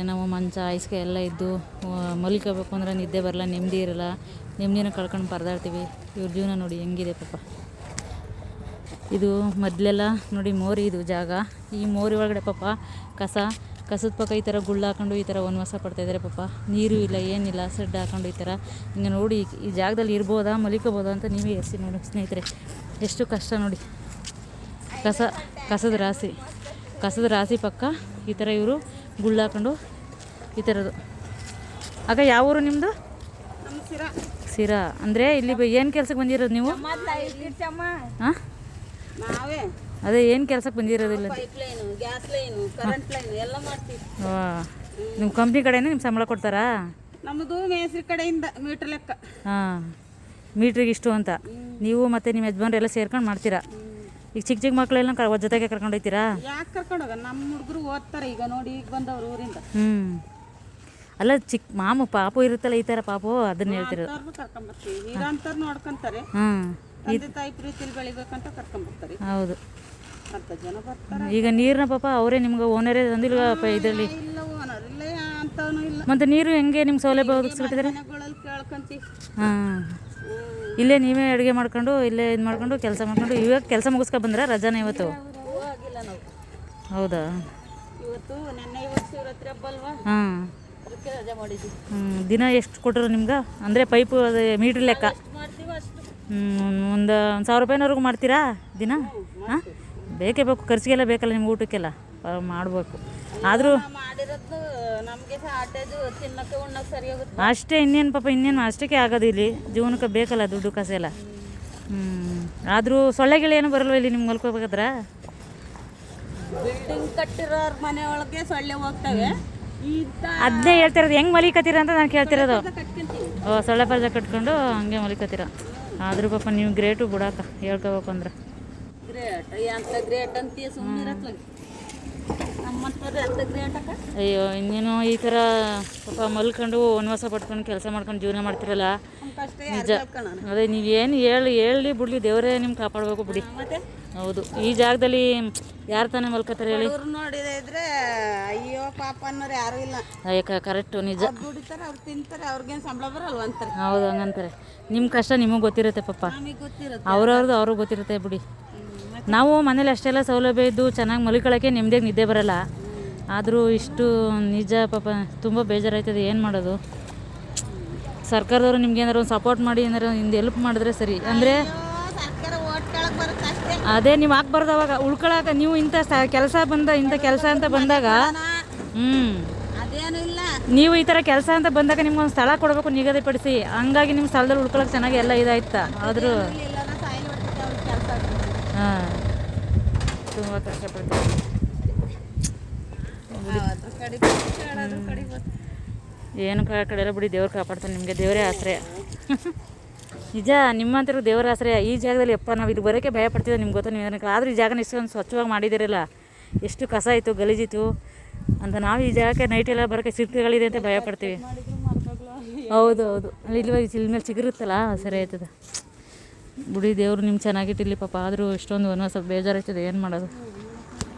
ನಾವು ಮಂಚ ಹಾಸಿಗೆ ಎಲ್ಲ ಇದ್ದು ಮಲ್ಕೋಬೇಕು ಅಂದ್ರೆ ನಿದ್ದೆ ಬರಲ್ಲ, ನೆಮ್ಮದಿ ಇರಲ್ಲ. ನೆಮ್ಮದಿನ ಕಳ್ಕೊಂಡು ಪರದಾಡ್ತೀವಿ. ಇವ್ರ ಜೀವನ ನೋಡಿ ಹೆಂಗಿದೆ ಪಾಪ. ಇದು ಮೊದಲೆಲ್ಲ ನೋಡಿ ಮೋರಿ, ಇದು ಜಾಗ. ಈ ಮೋರಿ ಒಳಗಡೆ ಪಾಪ ಕಸದ ಪಕ್ಕ ಈ ಥರ ಗುಳ್ಳ ಹಾಕೊಂಡು ಈ ಥರ ವನವಾಸ ಪಡ್ತಾಯಿದ್ದಾರೆ ಪಾಪ. ನೀರು ಇಲ್ಲ, ಏನಿಲ್ಲ, ಸೆಡ್ ಹಾಕೊಂಡು ಈ ಥರ ಹಿಂಗೆ ನೋಡಿ. ಈ ಜಾಗದಲ್ಲಿ ಇರ್ಬೋದಾ, ಮಲಿಕೋಬೋದಾ ಅಂತ ನೀವೇ ಯೋಚಿಸಿ ನೋಡಿ ಸ್ನೇಹಿತರೆ. ಎಷ್ಟು ಕಷ್ಟ ನೋಡಿ. ಕಸದ ರಾಶಿ ಪಕ್ಕ ಈ ಥರ ಇವರು ಗುಳ್ಳ ಹಾಕೊಂಡು ಈ ಥರದ್ದು. ಆಗ ಯಾವ ಊರು ನಿಮ್ಮದು? ಸಿರಾ ಅಂದರೆ ಇಲ್ಲಿ ಏನು ಕೆಲ್ಸಕ್ಕೆ ಬಂದಿರೋದು ನೀವು? ಹಾಂ, ಅದೇ ಏನು ಕೆಲ್ಸಕ್ಕೆ ಬಂದಿರೋದಿಲ್ಲ? ನಿಮ್ಮ ಕಂಪ್ನಿ ಕಡೆಯಿಂದ ನಿಮ್ಮ ಸಂಬಳ ಕೊಡ್ತಾರಾ? ನಮ್ಮದು ಮೇಸ್ತ್ರಿ ಕಡೆಯಿಂದ ಮೀಟ್ರ್ ಲೆಕ್ಕ. ಹಾಂ, ಮೀಟ್ರಿಗೆ ಇಷ್ಟು ಅಂತ ನೀವು ಮತ್ತು ನಿಮ್ಮ ಯಜಮಾನ್ರು ಎಲ್ಲ ಸೇರ್ಕೊಂಡು ಮಾಡ್ತೀರಾ? ಈಗ ಚಿಕ್ಕ ಮಕ್ಕಳೆಲ್ಲ ಜೊತೆಗೆ ಕರ್ಕೊಂಡು ಹೋಗ್ತೀರಾ? ಯಾಕೆ ಕರ್ಕೊಂಡು ಹೋಗ, ನಮ್ಮ ಹುಡುಗರು ಓದ್ತಾರೆ ಈಗ ನೋಡಿ, ಈಗ ಬಂದವರು ಊರಿಂದ. ಅಲ್ಲ, ಚಿಕ್ಕ ಪಾಪು ಇರುತ್ತಲ್ಲ ಈ ಥರ ಪಾಪು, ಅದನ್ನ ಹೇಳ್ತಿರೋದು. ಕರ್ಕೊಂಬರ್ತೀವಿ, ನೀರಂತವ್ರು ನೋಡ್ಕೊಂತಾರೆ. ತಂದೆ ತಾಯಿ ಪ್ರೀತಿಲಿ ಬೆಳಿಬೇಕಂತ ಕರ್ಕೊಂಬರ್ತಾರೆ. ಹೌದು, 10 ಜನ ಬರ್ತಾರೆ. ಈಗ ನೀರಿನ ಪಾಪ ಅವರೇ ನಿಮ್ಗೆ ಓನರೇ ತಂದಿಲ್ವ ಇದರಲ್ಲಿ? ಇಲ್ಲ, ಓನರ್ ಇಲ್ಲ, ಅಂತವನು ಇಲ್ಲ. ಮತ್ತು ನೀರು ಹೆಂಗೆ ನಿಮ್ಮ ಸೌಲಭ್ಯ ಒದಗಿಸ್ಬಿಟ್ಟಿದ್ದಾರೆ? ಕೇಳ್ಕೊಂತೀವಿ. ಹಾಂ, ಇಲ್ಲೇ ನೀವೇ ಅಡುಗೆ ಮಾಡ್ಕೊಂಡು ಇಲ್ಲೇ ಇದು ಮಾಡ್ಕೊಂಡು ಕೆಲಸ ಮಾಡ್ಕೊಂಡು ಇವಾಗ ಕೆಲಸ ಮುಗಿಸ್ಕೊಂಡು ಬಂದ್ರೆ ರಜಾನ ಇವತ್ತು? ಆಗಿಲ್ಲ ನಾವು. ಹೌದಾ? ಇವತ್ತು ಶಿವರಾತ್ರಿ ಹಬ್ಬ ಅಲ್ವಾ? ಹಾಂ, ಅದಕ್ಕೆ ರಜಾ ಮಾಡಿದ್ವಿ. ದಿನ ಎಷ್ಟು ಕೊಟ್ಟರು ನಿಮ್ಗೆ? ಅಂದರೆ ಪೈಪು ಅದು ಮೀಟ್ರ್ ಲೆಕ್ಕ? ಮಾಡ್ತೀವಿ ಅಷ್ಟು. ಒಂದು 1000 ರೂಪಾಯಿನವರೆಗೂ ಮಾಡ್ತೀರಾ ದಿನ? ಹಾಂ, ಬೇಕೇ ಬೇಕು, ಖರ್ಚಿಗೆಲ್ಲ ಬೇಕಲ್ಲ ನಿಮ್ಗೆ, ಊಟಕ್ಕೆಲ್ಲ ಮಾಡಬೇಕು. ಆದರೂ ಮಾಡಿರೋದು ನಮಗೆ ಶಾರ್ಟೇಜು, ತಿನ್ನಕ್ಕೆ ಉಣ್ಣಕ್ಕೆ ಸರಿ ಹೋಗುತ್ತೆ ಅಷ್ಟೇ. ಇನ್ನೇನು ಪಾಪ, ಇನ್ನೇನು ಅಷ್ಟಕ್ಕೆ ಆಗೋದು. ಇಲ್ಲಿ ಜೀವನಕ್ಕೆ ಬೇಕಲ್ಲ ದುಡ್ಡು ಕಾಸೆಲ್ಲ. ಆದರೂ ಸೊಳ್ಳೆಗಳು ಏನು ಬರಲ್ವ ಇಲ್ಲಿ ನಿಮ್ಗೆ ಮಲ್ಕೋಬೇಕಾದ್ರೆ? ಬಿಲ್ಡಿಂಗ್ ಕಟ್ಟಿರೋರ ಮನೆ ಒಳಗೆ ಸೊಳ್ಳೆ ಹೋಗ್ತವೆ. ಅದನ್ನೇ ಹೇಳ್ತಿರೋದು, ಹೆಂಗೆ ಮಲಿಕತ್ತೀರ ಅಂತ ನಾನು ಕೇಳ್ತಿರೋದು. ಕಟ್ಕೊಂತೀವಿ. ಸೊಳ್ಳೆ ಪರ್ಜ ಕಟ್ಕೊಂಡು ಹಂಗೆ ಮಲಿಕತ್ತೀರ. ಆದರೂ ಪಾಪ ನೀವು ಗ್ರೇಟು ಬಿಡಾಕ, ಹೇಳ್ಕೋಬೇಕು ಅಂದ್ರೆ. ಗ್ರೇಟ್ ಅಂತ ಗ್ರೇಟ್ ಅಂತೀಯ, ಸುಮ್ಮನಿರತ್ಲ ನಮ್ಮಂಥವ್ರು ಅಂತ ಗ್ರೇಟ್ ಅಕ್ಕ. ಅಯ್ಯೋ, ಇನ್ನೇನು ಈ ಥರ ಪಾಪ ಮಲ್ಕೊಂಡು ವನವಾಸ ಪಟ್ಕೊಂಡು ಕೆಲಸ ಮಾಡ್ಕೊಂಡು ಜೀವನ ಮಾಡ್ತಿರಲ್ಲ, ನಿಜ. ಅದೇ ನೀವು ಏನು ಹೇಳಿ ಬಿಡ್ಲಿ, ದೇವರೇ ನಿಮ್ಗೆ ಕಾಪಾಡಬೇಕು ಬಿಡಿ. ಮತ್ತೆ ಹೌದು, ಈ ಜಾಗದಲ್ಲಿ ಯಾರು ತಾನೇ ಮಲ್ಕೋತಾರೆ ಹೇಳಿ? ನೋಡಿದೆ ಇದ್ರೆ ಅಯ್ಯೋ ಪಾಪ ಅನ್ನೋರು ಯಾರು ಇಲ್ಲ. ಅಯ್ಯಕ್ಕ, ಕರೆಕ್ಟು, ನಿಜ. ದುಡಿತಾರೆ, ಅವ್ರು ತಿಂತಾರೆ, ಅವ್ರಿಗೇನು ಸಂಬಳ ಬರಲ್ವ ಅಂತಾರೆ. ಹೌದು, ಹಂಗಂತಾರೆ. ನಿಮ್ಮ ಕಷ್ಟ ನಿಮಗೆ ಗೊತ್ತಿರುತ್ತೆ ಪಾಪ, ನಮಗೆ ಗೊತ್ತಿರುತ್ತೆ, ಅವ್ರವ್ರದ್ದು ಅವ್ರಿಗೆ ಗೊತ್ತಿರುತ್ತೆ ಬಿಡಿ. ನಾವು ಮನೇಲಿ ಅಷ್ಟೆಲ್ಲ ಸೌಲಭ್ಯ ಇದ್ದು ಚೆನ್ನಾಗಿ ಮಲ್ಕೊಳ್ಳೋಕ್ಕೆ ನೆಮ್ಮದಿಯಾಗಿ ನಿದ್ದೆ ಬರೋಲ್ಲ. ಆದರೂ ಇಷ್ಟು ನಿಜ ಪಾಪ, ತುಂಬ ಬೇಜಾರಾಯ್ತದೆ. ಏನು ಮಾಡೋದು? ಸರ್ಕಾರದವರು ನಿಮ್ಗೆ ಏನಾರು ಒಂದು ಸಪೋರ್ಟ್ ಮಾಡಿ, ಏನಾರು ಹಿಂದೆ ಹೆಲ್ಪ್ ಮಾಡಿದ್ರೆ ಸರಿ. ಅಂದರೆ ಅದೇ ನೀವು ಹಾಕ್ಬಾರ್ದು ಅವಾಗ ಉಳ್ಕೊಳಕ. ನೀವು ಇಂಥ ಕೆಲಸ ಅಂತ ಬಂದಾಗ ಅದೇನು ಇಲ್ಲ, ನೀವು ಈ ಥರ ಕೆಲಸ ಅಂತ ಬಂದಾಗ ನಿಮ್ಗೊಂದು ಸ್ಥಳ ಕೊಡಬೇಕು ನಿಗದಿಪಡಿಸಿ. ಹಂಗಾಗಿ ನಿಮ್ಮ ಸ್ಥಳದಲ್ಲಿ ಉಳ್ಕೊಳಕ್ಕೆ ಚೆನ್ನಾಗಿ ಎಲ್ಲ ಇದಾಯ್ತಾ? ಆದರೂ ಹಾಂ, ತುಂಬ ಕಷ್ಟಪಡ್ತೀವಿ. ಏನು ಕಡೆಯಲ್ಲ ಬಿಡಿ, ದೇವ್ರು ಕಾಪಾಡ್ತಾನೆ ನಿಮಗೆ. ದೇವರೇ ಆಶ್ರಯ. ನಿಜ, ನಿಮ್ಮಂತರೂ ದೇವರ ಆಶ್ರಯ. ಈ ಜಾಗದಲ್ಲಿ ಅಪ್ಪ ನಾವು ಇದು ಬರೋಕ್ಕೆ ಭಯ ಪಡ್ತೀವಿ, ನಿಮ್ಗೆ ಗೊತ್ತಾ? ನೀವು ಆದರೂ ಈ ಜಾಗನ ಇಷ್ಟೊಂದು ಸ್ವಚ್ಛವಾಗಿ ಮಾಡಿದಿರಲ್ಲ, ಎಷ್ಟು ಕಸ ಇತ್ತು, ಗಲೀಜಿತ್ತು ಅಂತ. ನಾವು ಈ ಜಾಗಕ್ಕೆ ನೈಟೆಲ್ಲ ಬರೋಕ್ಕೆ ಸಿಕ್ಕಿಗಳಿದೆ ಅಂತ ಭಯ ಪಡ್ತೀವಿ. ಹೌದು, ಇಲ್ಲಿ ಮೇಲೆ ಚಿಗುರುತ್ತಲ್ಲ, ಸರಿ ಆಯ್ತದೆ ಬಿಡಿ. ದೇವರು ನಿಮ್ಗೆ ಚೆನ್ನಾಗಿಟ್ಟಿರಲಿ ಪಾಪ. ಆದರೂ ಇಷ್ಟೊಂದು ವನವಾಸ ಬೇಜಾರಾಯ್ತದೆ, ಏನು ಮಾಡೋದು?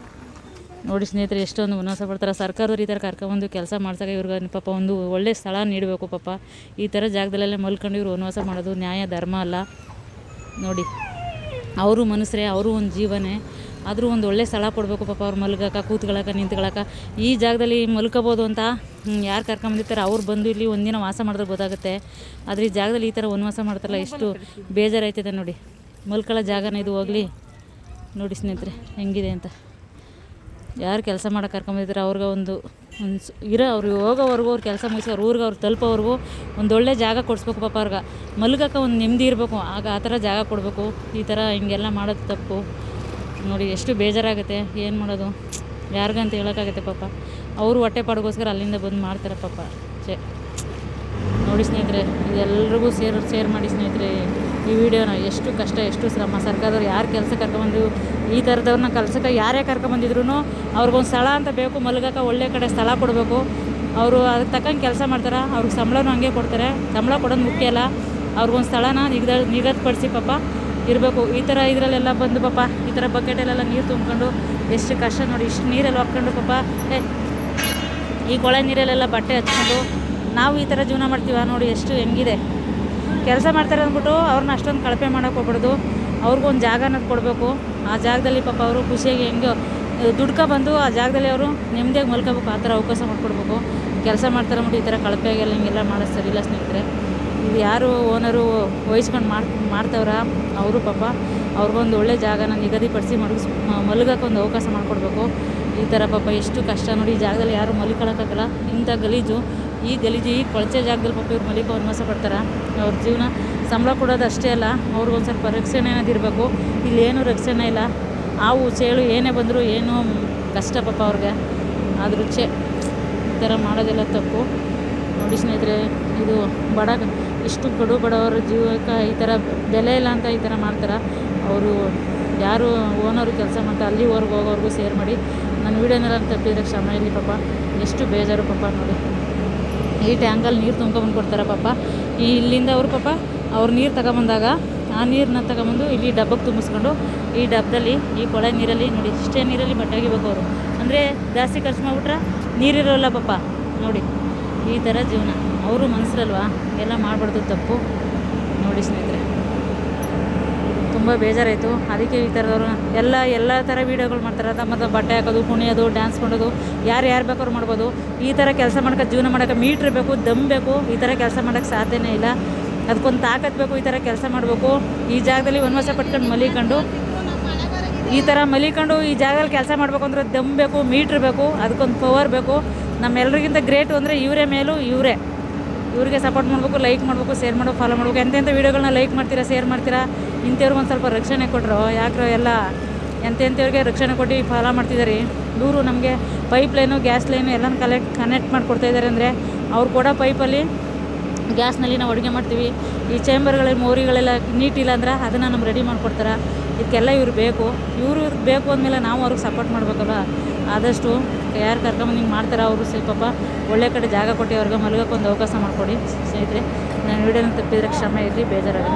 ನೋಡಿ ಸ್ನೇಹಿತರೆ, ಎಷ್ಟೊಂದು ವನವಾಸ ಪಡ್ತಾರೆ. ಸರ್ಕಾರದವ್ರು ಈ ಥರ ಕರ್ಕೊಂಬಂದು ಕೆಲಸ ಮಾಡ್ಸೋಕೆ ಇವ್ರಿಗೆ ಪಾಪ ಒಂದು ಒಳ್ಳೆ ಸ್ಥಳ ನೀಡಬೇಕು ಪಾಪ. ಈ ಥರ ಜಾಗದಲ್ಲೆಲ್ಲ ಮಲ್ಕೊಂಡು ಇವ್ರು ವನವಾಸ ಮಾಡೋದು ನ್ಯಾಯ, ಧರ್ಮ ಅಲ್ಲ ನೋಡಿ. ಅವರು ಮನುಷ್ಯರೇ, ಅವರು ಒಂದು ಜೀವನೇ. ಆದರೂ ಒಂದು ಒಳ್ಳೆ ಸ್ಥಳ ಕೊಡಬೇಕು ಪಾಪ. ಅವ್ರು ಮಲ್ಗೋಕೆ, ಕೂತ್ಕೊಳ್ಳೋಕೆ, ನಿಂತ್ಕೊಳ್ಳೋಕೆ. ಈ ಜಾಗದಲ್ಲಿ ಮಲ್ಕೋಬೋದು ಅಂತ ಯಾರು ಕರ್ಕೊಂಬಂದಿರ್ತಾರೆ ಅವ್ರು ಬಂದು ಇಲ್ಲಿ ಒಂದಿನ ವಾಸ ಮಾಡಿದ್ರೆ ಗೊತ್ತಾಗುತ್ತೆ. ಆದರೆ ಈ ಜಾಗದಲ್ಲಿ ಈ ಥರ ವನವಾಸ ಮಾಡ್ತಾರಲ್ಲ, ಎಷ್ಟು ಬೇಜಾರಾಯ್ತದೆ ನೋಡಿ. ಮಲ್ಕೊಳ್ಳೋ ಜಾಗನ ಇದು ಹೋಗಲಿ ನೋಡಿ ಸ್ನೇಹಿತರೆ ಹೆಂಗಿದೆ ಅಂತ. ಯಾರು ಕೆಲಸ ಮಾಡೋಕೆ ಕರ್ಕೊಂಬಂದಿರ್ತಾರೆ ಅವ್ರಿಗೆ ಅವ್ರು ಹೋಗೋವರೆಗೂ, ಅವ್ರು ಕೆಲಸ ಮುಗಿಸಿ ಅವ್ರ ಊರಿಗೆ ಅವ್ರು ತಲುಪೋವರೆಗೂ ಒಂದೊಳ್ಳೆ ಜಾಗ ಕೊಡಿಸ್ಬೇಕು ಪಾಪ. ಅವ್ರಿಗೆ ಮಲ್ಗೋಕೆ ಒಂದು ನೆಮ್ಮದಿ ಇರಬೇಕು, ಆಗ ಆ ಥರ ಜಾಗ ಕೊಡಬೇಕು. ಈ ಥರ ಹಿಂಗೆಲ್ಲ ಮಾಡೋದು ತಪ್ಪು ನೋಡಿ. ಎಷ್ಟು ಬೇಜಾರಾಗುತ್ತೆ, ಏನು ಮಾಡೋದು? ಯಾರಿಗಂತ ಹೇಳೋಕ್ಕಾಗುತ್ತೆ ಪಾಪ. ಅವರು ಹೊಟ್ಟೆ ಪಾಡಿಗೋಸ್ಕರ ಅಲ್ಲಿಂದ ಬಂದು ಮಾಡ್ತಾರೆ ಪಾಪ. ನೋಡಿ ಸ್ನೇಹಿತರೆ, ಎಲ್ರಿಗೂ ಶೇರ್ ಮಾಡಿ ಸ್ನೇಹಿತರೆ ಈ ವಿಡಿಯೋನ. ಎಷ್ಟು ಕಷ್ಟ, ಎಷ್ಟು ಶ್ರಮ. ಸರ್ಕಾರದವ್ರು ಯಾರು ಕೆಲಸ ಕರ್ಕೊಂಬಂದು ಈ ಥರದವ್ರನ್ನ ಕೆಲಸಕ್ಕೆ ಯಾರೇ ಕರ್ಕೊಂಬಂದಿದ್ರು ಅವ್ರಿಗೊಂದು ಸ್ಥಳ ಅಂತ ಬೇಕು, ಮಲ್ಗೋಕೆ ಒಳ್ಳೆ ಕಡೆ ಸ್ಥಳ ಕೊಡಬೇಕು. ಅವರು ಅದಕ್ಕೆ ತಕ್ಕಂಗೆ ಕೆಲಸ ಮಾಡ್ತಾರೆ, ಅವ್ರಿಗೆ ಸಂಬಳನೂ ಹಂಗೆ ಕೊಡ್ತಾರೆ. ಸಂಬಳ ಕೊಡೋದು ಮುಖ್ಯ ಅಲ್ಲ, ಅವ್ರಿಗೊಂದು ಸ್ಥಳನ ನಿಗದಿಪಡಿಸಿ ಪಾಪ ಇರಬೇಕು. ಈ ಥರ ಇದರಲ್ಲೆಲ್ಲ ಬಂದು ಪಾಪ ಈ ಥರ ಬಕೆಟಲ್ಲೆಲ್ಲ ನೀರು ತುಂಬ್ಕೊಂಡು ಎಷ್ಟು ಕಷ್ಟ ನೋಡಿ. ಇಷ್ಟು ನೀರಲ್ಲಿ ಹಾಕ್ಕೊಂಡು ಪಾಪ ಈ ಕೊಳೆ ನೀರಲ್ಲೆಲ್ಲ ಬಟ್ಟೆ ಹಚ್ಕೊಂಡು ನಾವು ಈ ಥರ ಜೀವನ ಮಾಡ್ತೀವ ನೋಡಿ ಎಷ್ಟು ಹೆಂಗಿದೆ. ಕೆಲಸ ಮಾಡ್ತಾರೆ ಅಂದ್ಬಿಟ್ಟು ಅವ್ರನ್ನ ಅಷ್ಟೊಂದು ಕಳಪೆ ಮಾಡೋಕೆ ಹೋಗ್ಬಿಡ್ದು. ಅವ್ರಿಗೊಂದು ಜಾಗ ಅನ್ನೋದು ಕೊಡಬೇಕು. ಆ ಜಾಗದಲ್ಲಿ ಪಾಪ ಅವರು ಖುಷಿಯಾಗಿ ಹೆಂಗೋ ದುಡ್ಕೊ ಬಂದು ಆ ಜಾಗದಲ್ಲಿ ಅವರು ನೆಮ್ಮದಿಯಾಗಿ ಮಲ್ಕೋಬೇಕು. ಆ ಥರ ಅವಕಾಶ ಮಾಡಿಕೊಡ್ಬೇಕು. ಕೆಲಸ ಮಾಡ್ತಾರೆ ಅಂದ್ಬಿಟ್ಟು ಈ ಥರ ಕಳಪೆಯಾಗೆಲ್ಲ ಹಿಂಗೆಲ್ಲ ಮಾಡೋದು ಸರಿಯಿಲ್ಲ ಸ್ನೇಹಿತರೆ. ಇದು ಯಾರು ಓನರು ವಹಿಸ್ಕೊಂಡು ಮಾಡ್ತವ್ರ ಅವರು ಪಾಪ ಅವ್ರಿಗೊಂದು ಒಳ್ಳೆ ಜಾಗನ ನಿಗದಿಪಡಿಸಿ ಮಲಗೋಕ್ಕೊಂದು ಅವಕಾಶ ಮಾಡಿಕೊಡ್ಬೇಕು. ಈ ಥರ ಪಾಪ ಎಷ್ಟು ಕಷ್ಟ ನೋಡಿ. ಈ ಜಾಗದಲ್ಲಿ ಯಾರು ಮಲ್ಕೊಳ್ಳೋಕ್ಕಾಗಲ್ಲ. ಇಂಥ ಗಲೀಜು ಈ ಕೊಳಚೆ ಜಾಗದಲ್ಲಿ ಪಾಪ ಇವ್ರು ಮಲಿಕೋ ವನವಾಸ ಪಡ್ತಾರೆ. ಅವ್ರ ಜೀವನ ಸಂಬಳ ಕೊಡೋದು ಅಷ್ಟೇ ಅಲ್ಲ, ಅವ್ರಿಗೊಂದು ಸ್ವಲ್ಪ ರಕ್ಷಣೆ ಅನ್ನೋದು ಇರಬೇಕು. ಇಲ್ಲೇನು ರಕ್ಷಣೆ ಇಲ್ಲ. ಹಾವು ಚೇಳು ಏನೇ ಬಂದರೂ ಏನೂ ಕಷ್ಟ ಪಾಪ ಅವ್ರಿಗೆ. ಆದರೂ ಈ ಥರ ಮಾಡೋದೆಲ್ಲ ತಪ್ಪು ನೋಡಿ ಸ್ನೇಹಿತರೆ. ಇದು ಇಷ್ಟು ಬಡವರ ಜೀವಕ್ಕೆ ಈ ಥರ ಬೆಲೆ ಇಲ್ಲ ಅಂತ ಈ ಥರ ಮಾಡ್ತಾರೆ. ಅವರು ಯಾರು ಓನರು ಕೆಲಸ ಮಾಡ್ತಾರೆ ಅಲ್ಲಿವರೆಗೂ ಹೋಗೋವರೆಗೂ ಶೇರ್ ಮಾಡಿ. ನನ್ನ ವೀಡಿಯೋನೆಲ್ಲ ತಪ್ಪಿದ್ರೆ ಕ್ಷಮ ಇಲ್ಲಿ ಪಾಪ. ಎಷ್ಟು ಬೇಜಾರು ಪಾಪ ನೋಡಿ. ಈ ಟ್ಯಾಂಕಲ್ಲಿ ನೀರು ತುಂಬ್ಕೊಂಬಂದು ಕೊಡ್ತಾರೆ ಪಾಪ. ಇಲ್ಲಿಂದ ಅವರು ಪಾಪ ಅವ್ರು ನೀರು ತಗೊಂಬಂದಾಗ ಆ ನೀರನ್ನ ತಗೊಂಬಂದು ಇಲ್ಲಿ ಡಬ್ಬಕ್ಕೆ ತುಂಬಿಸ್ಕೊಂಡು ಈ ಡಬ್ಬದಲ್ಲಿ ಈ ಕೊಳೆ ನೀರಲ್ಲಿ ನೋಡಿ ಇಷ್ಟೇ ನೀರಲ್ಲಿ ಬಟ್ಟೆ ಒಗಿಬೇಕು ಅವರು. ಅಂದರೆ ಜಾಸ್ತಿ ಖರ್ಚು ಮಾಡಿಬಿಟ್ರೆ ನೀರಿರೋಲ್ಲ ಪಾಪ ನೋಡಿ. ಈ ಥರ ಜೀವನ. ಅವರು ಮನಸ್ಸಲ್ವಾ ಎಲ್ಲ ಮಾಡಬಾರ್ದು, ತಪ್ಪು ನೋಡಿ ಸ್ನೇಹಿತರೆ. ತುಂಬ ಬೇಜಾರಾಯಿತು. ಅದಕ್ಕೆ ಈ ಥರದವ್ರು ಎಲ್ಲ ಥರ ವೀಡಿಯೋಗಳು ಮಾಡ್ತಾರೆ. ಮತ್ತು ಬಟ್ಟೆ ಹಾಕೋದು, ಕುಣಿಯೋದು, ಡ್ಯಾನ್ಸ್ ಮಾಡೋದು, ಯಾರು ಬೇಕಾದ್ರೂ ಮಾಡ್ಬೋದು. ಈ ಥರ ಕೆಲಸ ಮಾಡೋಕೆ ಜೀವನ ಮಾಡೋಕೆ ಮೀಟ್ರ್ ಬೇಕು, ದಮ್ ಬೇಕು. ಈ ಥರ ಕೆಲಸ ಮಾಡೋಕ್ಕೆ ಸಾಧ್ಯನೇ ಇಲ್ಲ. ಅದಕ್ಕೊಂದು ತಾಕತ್ತು ಬೇಕು. ಈ ಥರ ಕೆಲಸ ಮಾಡಬೇಕು. ಈ ಜಾಗದಲ್ಲಿ ವನವಾಸ ಪಟ್ಕೊಂಡು ಮಲಿಕೊಂಡು ಈ ಥರ ಮಲಿಕೊಂಡು ಈ ಜಾಗದಲ್ಲಿ ಕೆಲಸ ಮಾಡಬೇಕು ಅಂದರೆ ದಮ್ ಬೇಕು, ಮೀಟ್ರ್ ಬೇಕು, ಅದಕ್ಕೊಂದು ಪವರ್ ಬೇಕು. ನಮ್ಮೆಲ್ಲರಿಗಿಂತ ಗ್ರೇಟು ಅಂದರೆ ಇವರೇ ಮೇಲೂ ಇವ್ರಿಗೆ ಸಪೋರ್ಟ್ ಮಾಡಬೇಕು, ಲೈಕ್ ಮಾಡಬೇಕು, ಶೇರ್ ಮಾಡಬೇಕು, ಫಾಲೋ ಮಾಡಬೇಕು. ಎಂತೆಂಥ ವೀಡಿಯೋಗಳನ್ನ ಲೈಕ್ ಮಾಡ್ತೀರಾ, ಶೇರ್ ಮಾಡ್ತೀರಾ. ಇಂಥವ್ರಿಗೆ ಒಂದು ಸ್ವಲ್ಪ ರಕ್ಷಣೆ ಕೊಟ್ಟರು. ಯಾಕ್ರೋ ಎಲ್ಲ ಎಂತೆಂಥವ್ರಿಗೆ ರಕ್ಷಣೆ ಕೊಟ್ಟು ಫಾಲೋ ಮಾಡ್ತಿದ್ದಾರೆ. ಇವರು ನಮಗೆ ಪೈಪ್ ಲೈನು, ಗ್ಯಾಸ್ ಲೈನು ಎಲ್ಲನೂ ಕನೆಕ್ಟ್ ಮಾಡಿಕೊಡ್ತಾಯಿದ್ದಾರೆ. ಅಂದರೆ ಅವ್ರು ಕೊಡೋ ಪೈಪಲ್ಲಿ ಗ್ಯಾಸ್ನಲ್ಲಿ ನಾವು ಅಡುಗೆ ಮಾಡ್ತೀವಿ. ಈ ಚೇಂಬರ್ಗಳಲ್ಲಿ ಮೋರಿಗಳೆಲ್ಲ ನೀಟಿಲ್ಲ ಅಂದ್ರೆ ಅದನ್ನು ನಮ್ಗೆ ರೆಡಿ ಮಾಡಿಕೊಡ್ತಾರೆ. ಇದಕ್ಕೆಲ್ಲ ಇವ್ರು ಬೇಕು ಬೇಕು ಅಂದಮೇಲೆ ನಾವು ಅವ್ರಿಗೆ ಸಪೋರ್ಟ್ ಮಾಡಬೇಕಲ್ಲ. ಆದಷ್ಟು ಯಾರು ಕರ್ಕೊಂಬಂದು ಹಿಂಗೆ ಮಾಡ್ತಾರೆ ಅವರು ಪಾಪ ಒಳ್ಳೆ ಕಡೆ ಜಾಗ ಕೊಟ್ಟು ಅವ್ರಿಗೆ ಮಲಗೋಕ್ಕೊಂದು ಅವಕಾಶ ಮಾಡಿಕೊಡಿ ಸ್ನೇಹಿತರೆ. ನಾನು ವೀಡಿಯೋನ ತಪ್ಪಿದ್ರೆ ಕ್ಷಮೆ ಇರಲಿ, ಬೇಜಾರಾಗುತ್ತೆ.